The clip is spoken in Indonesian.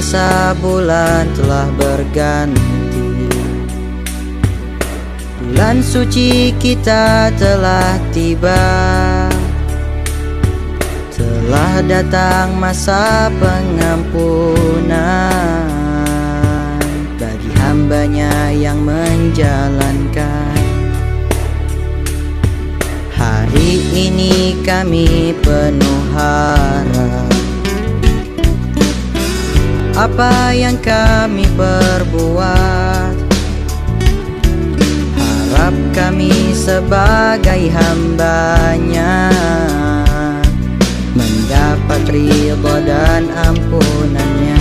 masa bulan telah berganti. Bulan suci kita telah tiba. Telah datang masa pengampunan bagi hambanya yang menjalankan. Hari ini kami penuh harap. Apa yang kami perbuat, harap kami sebagai hambanya mendapat ridha dan ampunannya.